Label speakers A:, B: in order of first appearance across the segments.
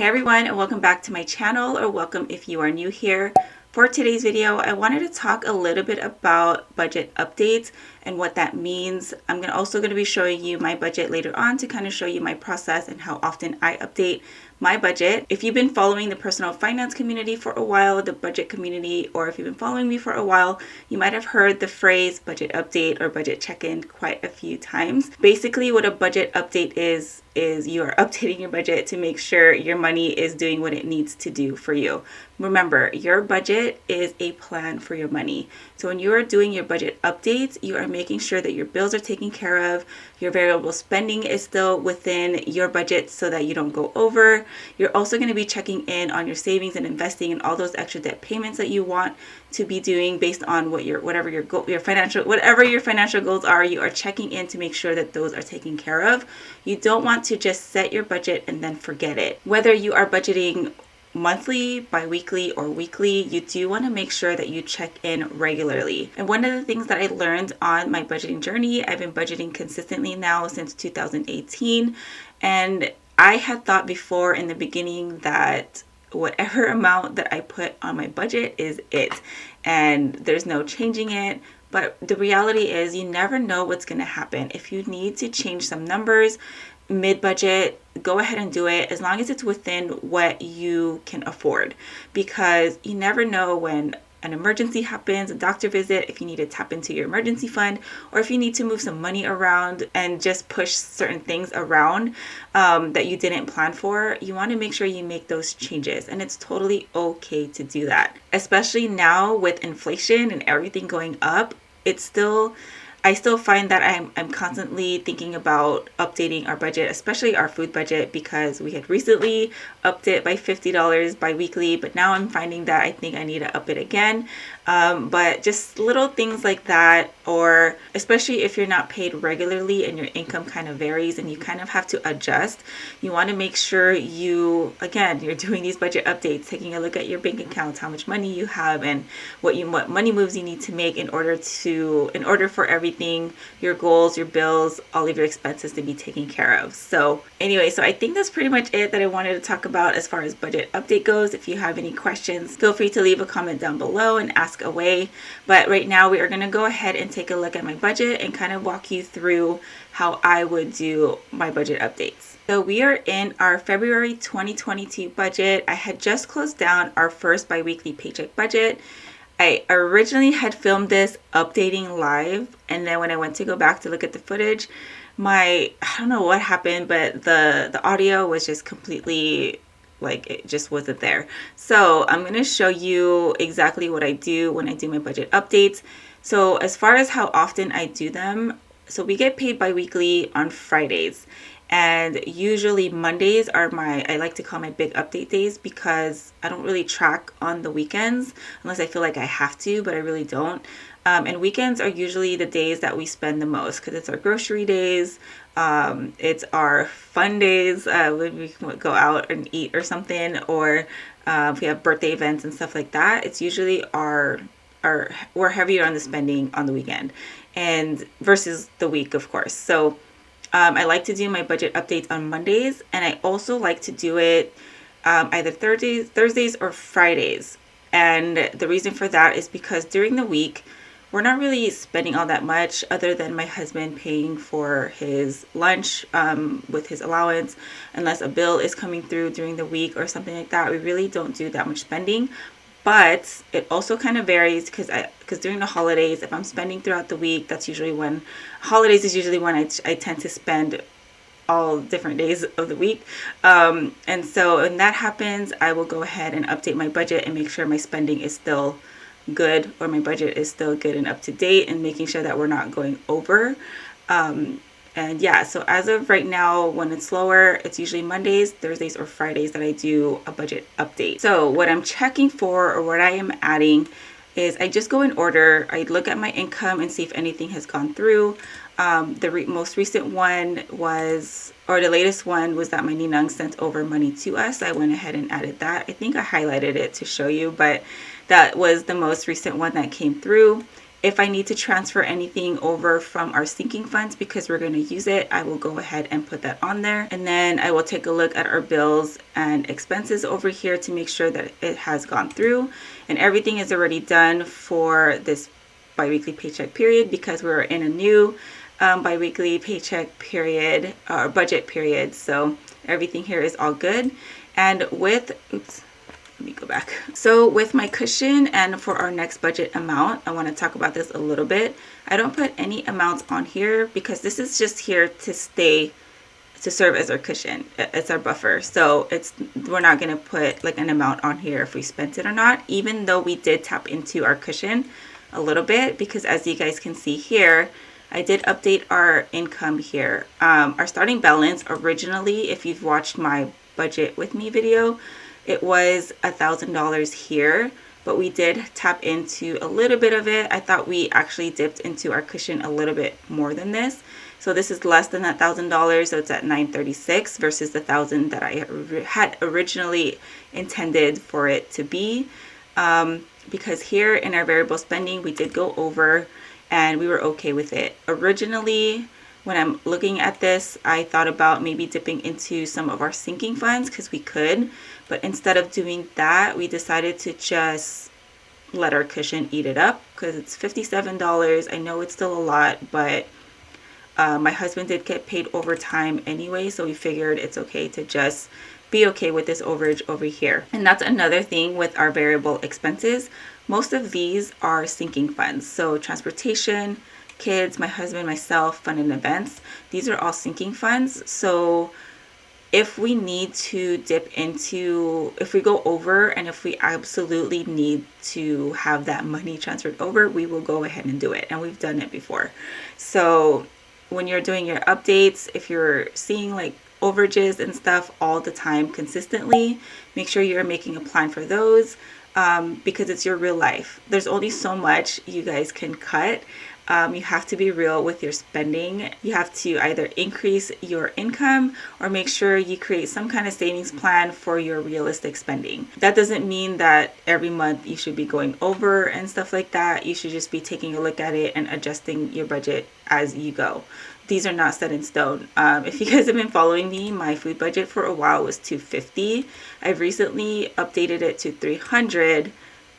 A: Hey everyone, and welcome back to my channel, or welcome if you are new here. For today's video, I wanted to talk a little bit about budget updates and what that means. I'm also going to be showing you my budget later on to kind of show you my process and how often I update my budget. If you've been following the personal finance community for a while, the budget community, or if you've been following me for a while, you might have heard the phrase budget update or budget check-in quite a few times. Basically, what a budget update is you are updating your budget to make sure your money is doing what it needs to do for you. Remember, your budget is a plan for your money. So when you are doing your budget updates, you are making sure that your bills are taken care of, your variable spending is still within your budget so that you don't go over. You're also going to be checking in on your savings and investing and all those extra debt payments that you want to be doing based on whatever your financial goals are. You are checking in to make sure that those are taken care of. You don't want to just set your budget and then forget it. Whether you are budgeting monthly, bi-weekly, or weekly, you do want to make sure that you check in regularly. And one of the things that I learned on my budgeting journey, I've been budgeting consistently now since 2018, and I had thought before in the beginning that whatever amount that I put on my budget is it, and there's no changing it. But the reality is you never know what's going to happen. If you need to change some numbers mid-budget, go ahead and do it as long as it's within what you can afford, because you never know when an emergency happens, a doctor visit, if you need to tap into your emergency fund, or if you need to move some money around and just push certain things around that you didn't plan for. You want to make sure you make those changes, and it's totally okay to do that. Especially now with inflation and everything going up, I still find that I'm constantly thinking about updating our budget, especially our food budget, because we had recently upped it by $50 bi-weekly, but now I'm finding that I think I need to up it again. But just little things like that, or especially if you're not paid regularly and your income kind of varies and you kind of have to adjust, you want to make sure you're doing these budget updates, taking a look at your bank accounts, how much money you have, and what money moves you need to make in order for everything, your goals, your bills, all of your expenses to be taken care of. So anyway, I think that's pretty much it that I wanted to talk about as far as budget update goes. If you have any questions, feel free to leave a comment down below and ask away. But right now we are going to go ahead and take a look at my budget and kind of walk you through how I would do my budget updates. So we are in our February 2022 budget. I had just closed down our first bi-weekly paycheck budget. I originally had filmed this updating live, and then when I went to go back to look at the footage, I don't know what happened, but the audio was just completely, it just wasn't there. So I'm going to show you exactly what I do when I do my budget updates. So as far as how often I do them, so we get paid bi-weekly on Fridays. And usually Mondays are I like to call my big update days, because I don't really track on the weekends unless I feel like I have to, but I really don't. And weekends are usually the days that we spend the most, because it's our grocery days. It's our fun days when we go out and eat or something, or if we have birthday events and stuff like that. It's usually we're heavier on the spending on the weekend and versus the week, of course. So I like to do my budget updates on Mondays, and I also like to do it either Thursdays or Fridays. And the reason for that is because during the week, we're not really spending all that much, other than my husband paying for his lunch with his allowance. Unless a bill is coming through during the week or something like that, we really don't do that much spending. But it also kind of varies, because during the holidays, if I'm spending throughout the week, that's usually when holidays is usually when I tend to spend all different days of the week. And so when that happens, I will go ahead and update my budget and make sure my spending is still good, or my budget is still good and up to date, and making sure that we're not going over. And yeah, so as of right now, when it's slower, it's usually Mondays, Thursdays, or Fridays that I do a budget update. So what I'm checking for, or what I am adding, is I just go in order. I look at my income and see if anything has gone through. The most recent one was, or the latest one was, that my ninang sent over money to us. I went ahead and added that. I think I highlighted it to show you, but that was the most recent one that came through. If I need to transfer anything over from our sinking funds because we're going to use it, I will go ahead and put that on there. And then I will take a look at our bills and expenses over here to make sure that it has gone through and everything is already done for this biweekly paycheck period, because we're in a new biweekly paycheck period or budget period. So everything here is all good. And with, let me go back. So with my cushion and for our next budget amount, I want to talk about this a little bit. I don't put any amounts on here because this is just here to serve as our cushion. It's our buffer. So we're not going to put like an amount on here if we spent it or not, even though we did tap into our cushion a little bit, because as you guys can see here, I did update our income here. Our starting balance originally, if you've watched my budget with me video, it was $1,000 here, but we did tap into a little bit of it. I thought we actually dipped into our cushion a little bit more than this. So this is less than that $1,000, so it's at $936 versus the $1,000 that I had originally intended for it to be. Because here in our variable spending, we did go over and we were okay with it. Originally, when I'm looking at this, I thought about maybe dipping into some of our sinking funds because we could, but instead of doing that, we decided to just let our cushion eat it up because it's $57. I know it's still a lot, but my husband did get paid overtime anyway, so we figured it's okay to just be okay with this overage over here. And that's another thing with our variable expenses. Most of these are sinking funds. So transportation, kids, my husband, myself, fun and events, these are all sinking funds. So if we need to dip into, if we go over and if we absolutely need to have that money transferred over, we will go ahead and do it. And we've done it before. So when you're doing your updates, if you're seeing like overages and stuff all the time consistently, make sure you're making a plan for those, because it's your real life. There's only so much you guys can cut. You have to be real with your spending. You have to either increase your income or make sure you create some kind of savings plan for your realistic spending. That doesn't mean that every month you should be going over and stuff like that. You should just be taking a look at it and adjusting your budget as you go. These are not set in stone. If you guys have been following me, my food budget for a while was $250. I've recently updated it to $300.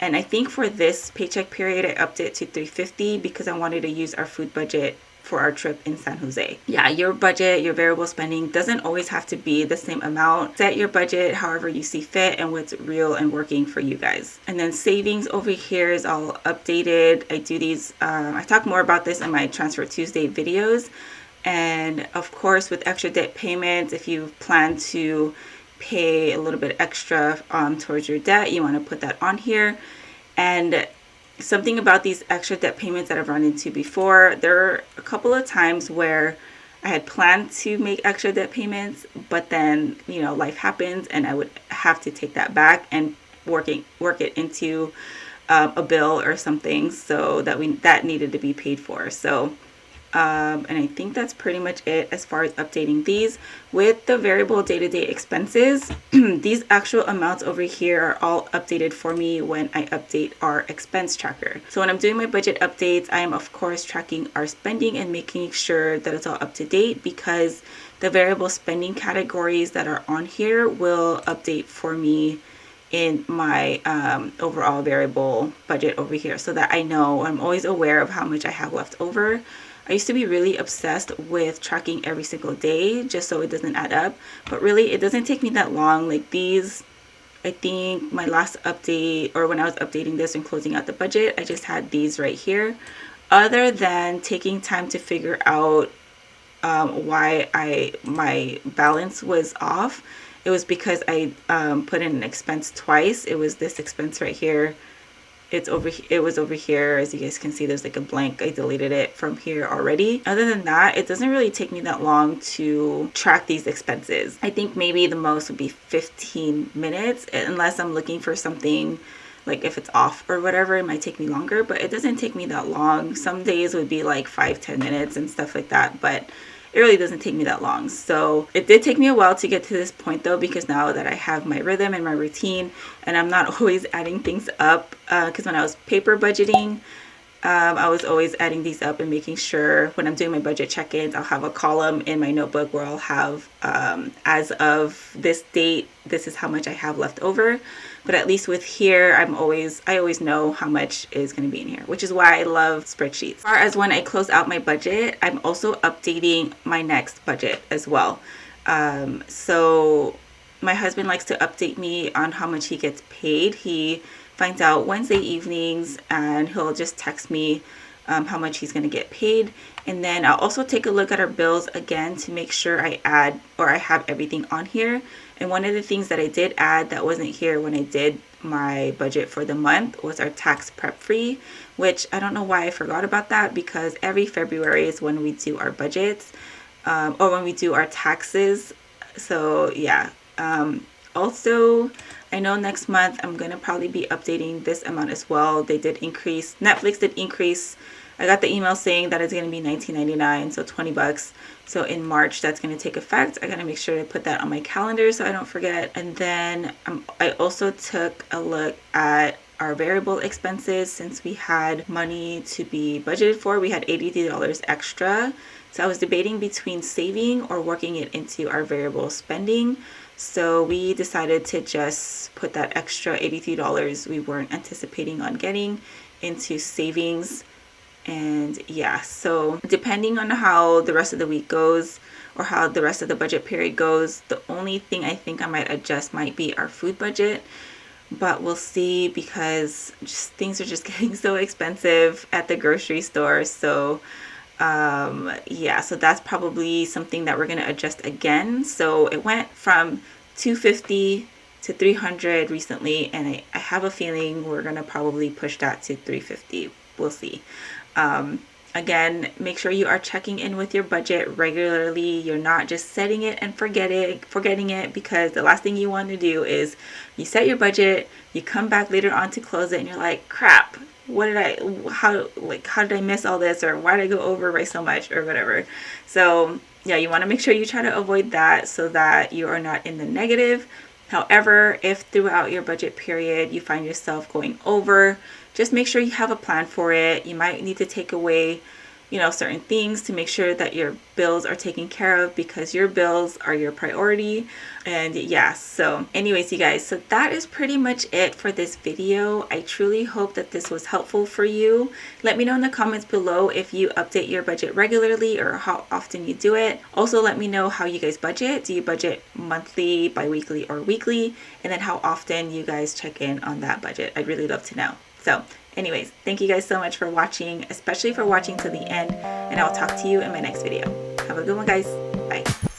A: And I think for this paycheck period, I upped it to $350 because I wanted to use our food budget for our trip in San Jose. Yeah, your budget, your variable spending doesn't always have to be the same amount. Set your budget however you see fit and what's real and working for you guys. And then savings over here is all updated. I do these, I talk more about this in my Transfer Tuesday videos. And of course, with extra debt payments, if you plan to pay a little bit extra towards your debt, you want to put that on here. And something about these extra debt payments that I've run into before, there are a couple of times where I had planned to make extra debt payments, but then, you know, life happens and I would have to take that back and work it into a bill or something, so that needed to be paid for. So and I think that's pretty much it as far as updating these. With the variable day-to-day expenses, these actual amounts over here are all updated for me when I update our expense tracker. So when I'm doing my budget updates, I am of course tracking our spending and making sure that it's all up to date, because the variable spending categories that are on here will update for me in my overall variable budget over here, so that I know, I'm always aware of how much I have left over. I used to be really obsessed with tracking every single day just so it doesn't add up, but really it doesn't take me that long. Like these, I think my last update, or when I was updating this and closing out the budget, I just had these right here. Other than taking time to figure out why my balance was off, it was because I put in an expense twice. It was this expense right here. It was over here. As you guys can see, there's like a blank. I deleted it from here already. Other than that, it doesn't really take me that long to track these expenses. I think maybe the most would be 15 minutes, unless I'm looking for something, like if it's off or whatever, it might take me longer, but it doesn't take me that long. Some days would be like 5-10 minutes and stuff like that, but it really doesn't take me that long. So it did take me a while to get to this point though, because now that I have my rhythm and my routine and I'm not always adding things up, because when I was paper budgeting, I was always adding these up and making sure when I'm doing my budget check-ins, I'll have a column in my notebook where I'll have, as of this date, this is how much I have left over. But at least with here, I always know how much is going to be in here, which is why I love spreadsheets. As far as when I close out my budget, I'm also updating my next budget as well. So my husband likes to update me on how much he gets paid. He finds out Wednesday evenings and he'll just text me how much he's going to get paid. And then I'll also take a look at our bills again to make sure I have everything on here. And one of the things that I did add that wasn't here when I did my budget for the month was our tax prep fee, which I don't know why I forgot about that, because every February is when we do our budgets, or when we do our taxes. So yeah. Also, I know next month I'm going to probably be updating this amount as well. They did increase, Netflix did increase. I got the email saying that it's going to be $19.99, so $20. So in March, that's going to take effect. I got to make sure to put that on my calendar so I don't forget. And then I also took a look at our variable expenses. Since we had money to be budgeted for, we had $83 extra. So I was debating between saving or working it into our variable spending. So we decided to just put that extra $83 we weren't anticipating on getting into savings. And yeah, so depending on how the rest of the week goes or how the rest of the budget period goes, the only thing I think I might adjust might be our food budget. But we'll see, because things are just getting so expensive at the grocery store. So yeah, so that's probably something that we're going to adjust again. So it went from $250 to $300 recently, and I have a feeling we're going to probably push that to $350. We'll see. Again, make sure you are checking in with your budget regularly. You're not just setting it and forgetting it, because the last thing you want to do is you set your budget, you come back later on to close it, and you're like, crap, how did I miss all this, or why did I go over by so much, or whatever. So yeah, you want to make sure you try to avoid that so that you are not in the negative. However, if throughout your budget period you find yourself going over, just make sure you have a plan for it. You might need to take away, certain things to make sure that your bills are taken care of, because your bills are your priority. And yeah, so anyways, you guys, so that is pretty much it for this video. I truly hope that this was helpful for you. Let me know in the comments below if you update your budget regularly or how often you do it. Also, let me know how you guys budget. Do you budget monthly, bi-weekly, or weekly? And then how often you guys check in on that budget. I'd really love to know. So anyways, thank you guys so much for watching, especially for watching to the end, and I'll talk to you in my next video. Have a good one, guys. Bye.